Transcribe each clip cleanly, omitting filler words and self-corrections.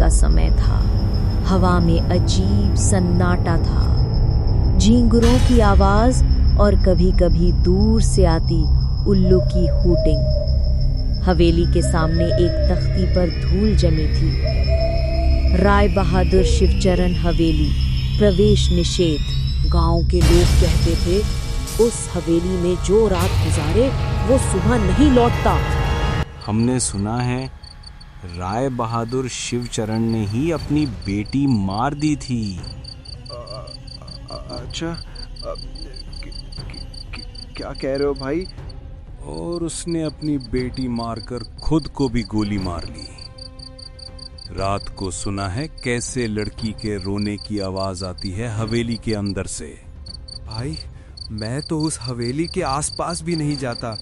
का समय था। हवा में अजीब सन्नाटा था, झींगुरों की आवाज और कभी-कभी दूर से आती उल्लू की हूटिंग। हवेली के सामने एक तख्ती पर धूल जमी थी। राय बहादुर शिवचरण हवेली, प्रवेश निषेध। गांव के लोग कहते थे, उस हवेली में जो रात गुजारे वो सुबह नहीं लौटता। हमने सुना है राय बहादुर शिवचरण ने ही अपनी बेटी मार दी थी। अच्छा, क्या कह रहे हो भाई? और उसने अपनी बेटी मारकर खुद को भी गोली मार ली। रात को सुना है कैसे लड़की के रोने की आवाज आती है हवेली के अंदर से। भाई, मैं तो उस हवेली के आसपास भी नहीं जाता।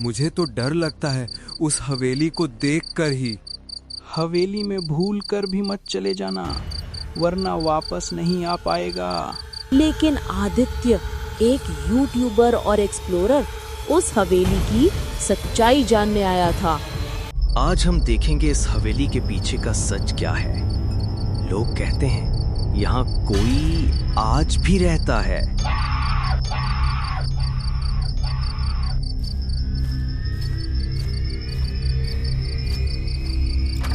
मुझे तो डर लगता है उस हवेली को देखकर ही। हवेली में भूल कर भी मत चले जाना, वरना वापस नहीं आ पाएगा। लेकिन आदित्य, एक यूट्यूबर और एक्सप्लोरर, उस हवेली की सच्चाई जानने आया था। आज हम देखेंगे इस हवेली के पीछे का सच क्या है। लोग कहते हैं यहाँ कोई आज भी रहता है।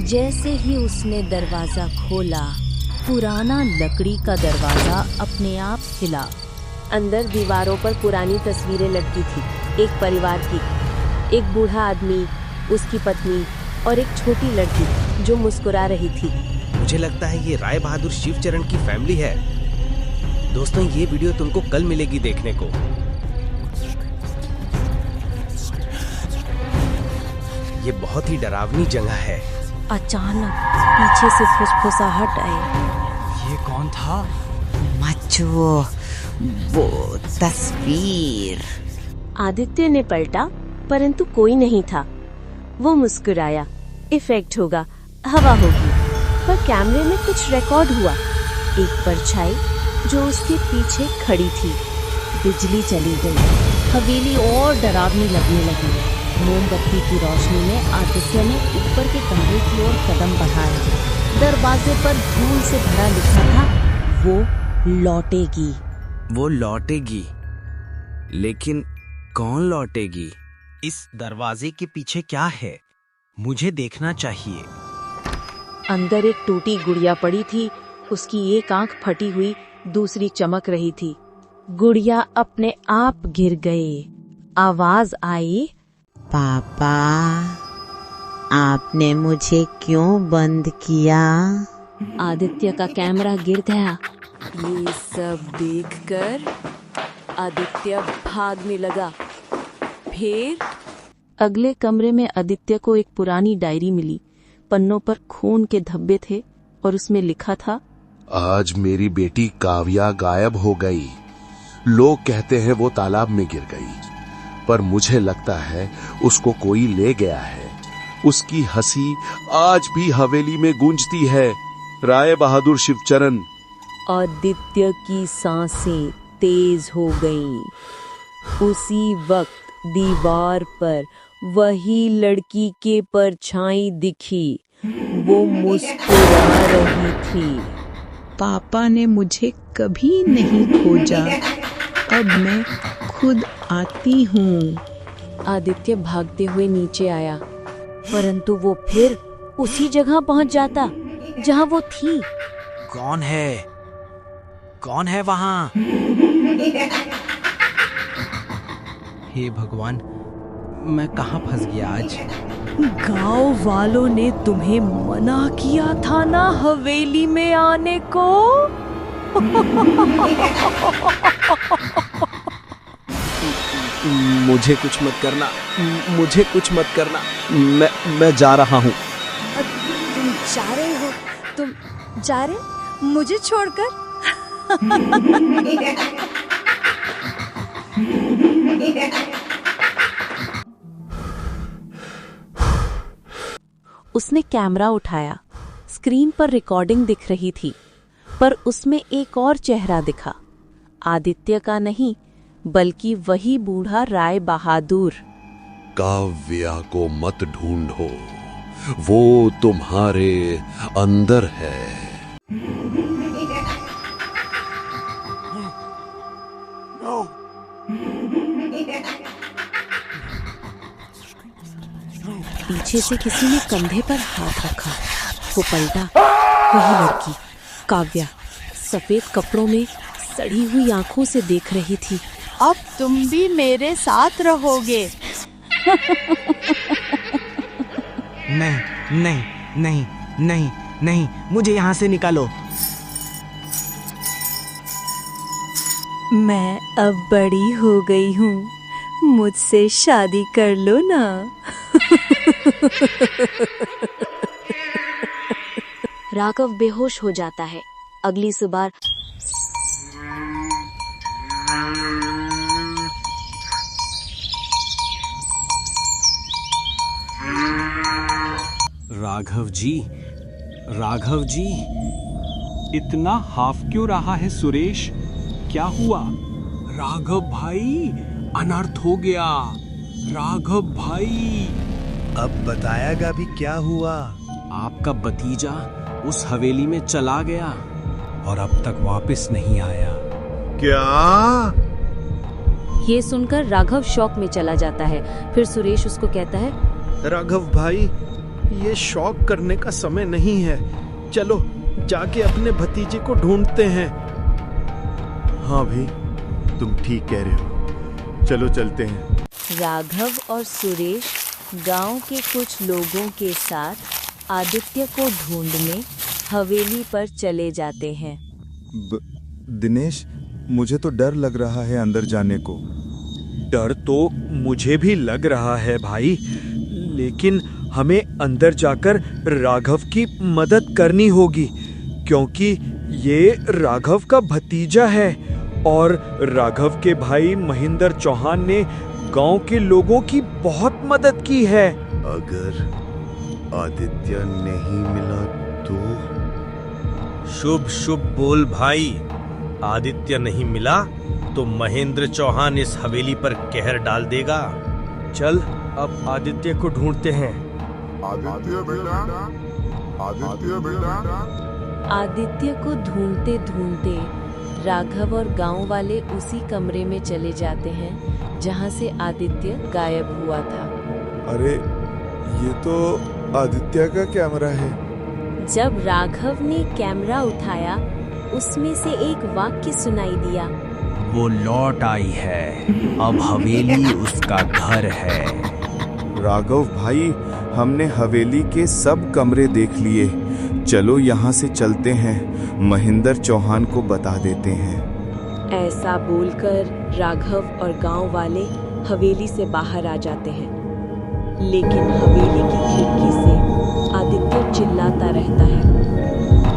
जैसे ही उसने दरवाजा खोला, पुराना लकड़ी का दरवाजा अपने आप हिला। अंदर दीवारों पर पुरानी तस्वीरें लटकी थी, एक परिवार की। एक बूढ़ा आदमी, उसकी पत्नी और एक छोटी लड़की जो मुस्कुरा रही थी। मुझे लगता है ये राय बहादुर शिवचरण की फैमिली है। दोस्तों, ये वीडियो तुमको कल मिलेगी देखने को। ये बहुत ही डरावनी जगह है। अचानक पीछे से फुसफुसाहट आई। ये कौन था? मचो, वो तस्वीर। आदित्य ने पलटा, परंतु कोई नहीं था। वो मुस्कुराया, इफेक्ट होगा, हवा होगी। पर कैमरे में कुछ रिकॉर्ड हुआ। एक परछाई जो उसके पीछे खड़ी थी। बिजली चली गई, हवेली और डरावनी लगने लगी। मोमबत्ती की रोशनी में आदित्य ने ऊपर के कमरे की ओर कदम बढ़ाया। दरवाजे पर धूल से भरा लिखा था, वो लौटेगी। वो लौटेगी, लेकिन कौन लौटेगी? इस दरवाजे के पीछे क्या है? मुझे देखना चाहिए। अंदर एक टूटी गुड़िया पड़ी थी। उसकी एक आंख फटी हुई, दूसरी चमक रही थी। गुड़िया अपने आप गिर गई। आवाज आई, पापा, आपने मुझे क्यों बंद किया? आदित्य का कैमरा गिर गया। ये सब देखकर आदित्य भागने लगा। फिर अगले कमरे में आदित्य को एक पुरानी डायरी मिली। पन्नों पर खून के धब्बे थे और उसमें लिखा था, आज मेरी बेटी काव्या गायब हो गई। लोग कहते हैं वो तालाब में गिर गई, पर मुझे लगता है उसको कोई ले गया है। उसकी हंसी आज भी हवेली में गूंजती है। राय बहादुर शिवचरण। आदित्य की सांसें तेज हो गईं। उसी वक्त दीवार पर वही लड़की के परछाई दिखी। वो मुस्कुरा रही थी। पापा ने मुझे कभी नहीं खोजा, अब मैं खुद आती हूँ। आदित्य भागते हुए नीचे आया, परंतु वो फिर उसी जगह पहुंच जाता जहां वो थी। कौन है? कौन है वहाँ? हे भगवान, मैं कहाँ फंस गया आज? गांव वालों ने तुम्हें मना किया था ना हवेली में आने को। मुझे कुछ मत करना, मुझे कुछ मत करना। मैं जा रहा हूँ। तुम जा रहे हो? तुम जा रहे मुझे छोड़कर? उसने कैमरा उठाया। स्क्रीन पर रिकॉर्डिंग दिख रही थी, पर उसमें एक और चेहरा दिखा। आदित्य का नहीं, बल्कि वही बूढ़ा राय बहादुर। काव्या को मत ढूंढो, वो तुम्हारे अंदर है। पीछे से किसी ने कंधे पर हाथ रखा। वो पलटा, वही लड़की काव्या सफेद कपड़ों में सड़ी हुई आंखों से देख रही थी। अब तुम भी मेरे साथ रहोगे। नहीं नहीं नहीं नहीं नहीं, मुझे यहाँ से निकालो। मैं अब बड़ी हो गई हूँ, मुझसे शादी कर लो ना। राघव बेहोश हो जाता है। अगली सुबह राघव जी, इतना हाफ क्यों रहा है सुरेश? क्या हुआ? राघव भाई, अनर्थ हो गया। राघव भाई, अब बताएगा भी क्या हुआ? आपका भतीजा उस हवेली में चला गया और अब तक वापस नहीं आया। क्या? ये सुनकर राघव शॉक में चला जाता है। फिर सुरेश उसको कहता है, राघव भाई, ये शौक करने का समय नहीं है। चलो जाके अपने भतीजे को ढूंढते हैं। हाँ भाई, तुम ठीक कह रहे हो, चलो चलते हैं। राघव और सुरेश गांव के कुछ लोगों के साथ आदित्य को ढूंढने हवेली पर चले जाते हैं। दिनेश, मुझे तो डर लग रहा है अंदर जाने को। डर तो मुझे भी लग रहा है भाई, लेकिन हमें अंदर जाकर राघव की मदद करनी होगी, क्योंकि ये राघव का भतीजा है और राघव के भाई महेंद्र चौहान ने गांव के लोगों की बहुत मदद की है। अगर आदित्य नहीं मिला तो? शुभ शुभ बोल भाई। आदित्य नहीं मिला तो महेंद्र चौहान इस हवेली पर कहर डाल देगा। चल अब आदित्य को ढूंढते हैं। आदित्य बेटा, आदित्य बेटा। आदित्य को ढूंढते ढूंढते राघव और गांव वाले उसी कमरे में चले जाते हैं जहां से आदित्य गायब हुआ था। अरे, ये तो आदित्य का कैमरा है। जब राघव ने कैमरा उठाया, उसमें से एक वाक्य सुनाई दिया। वो लौट आई है, अब हवेली उसका घर है। राघव भाई, हमने हवेली के सब कमरे देख लिए। चलो यहाँ से चलते हैं, महेंद्र चौहान को बता देते हैं। ऐसा बोलकर राघव और गांव वाले हवेली से बाहर आ जाते हैं, लेकिन हवेली की खिड़की से आदित्य चिल्लाता रहता है।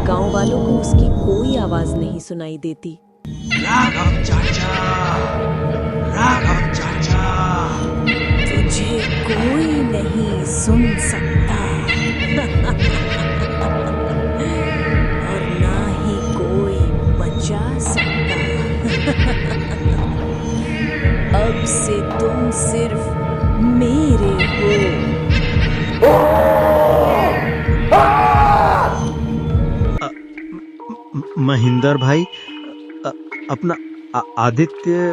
गांव वालों को उसकी कोई आवाज नहीं सुनाई देती। राघव चाचा, राघव चाचा, तुझे कोई नहीं सुन सकता और ना ही कोई बचा सकता। अब से तुम सिर्फ मेरे हो। महेंद्र भाई, अपना आदित्य,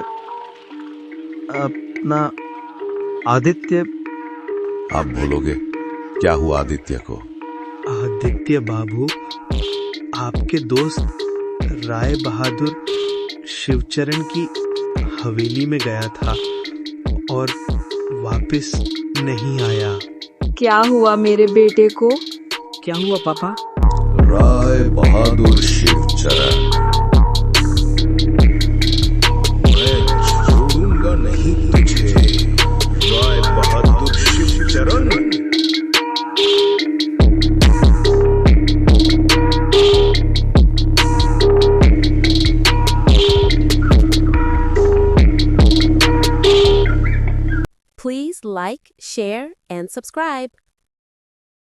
अपना आदित्य। आप बोलोगे क्या हुआ आदित्य को? आदित्य बाबू, आपके दोस्त राय बहादुर शिवचरण की हवेली में गया था और वापस नहीं आया। क्या हुआ मेरे बेटे को? क्या हुआ पापा? राय बहादुर शिवचरण, मैं छोड़ूंगा नहीं तुझे। Rai Bahadur Shivcharan. Please like, share, and subscribe.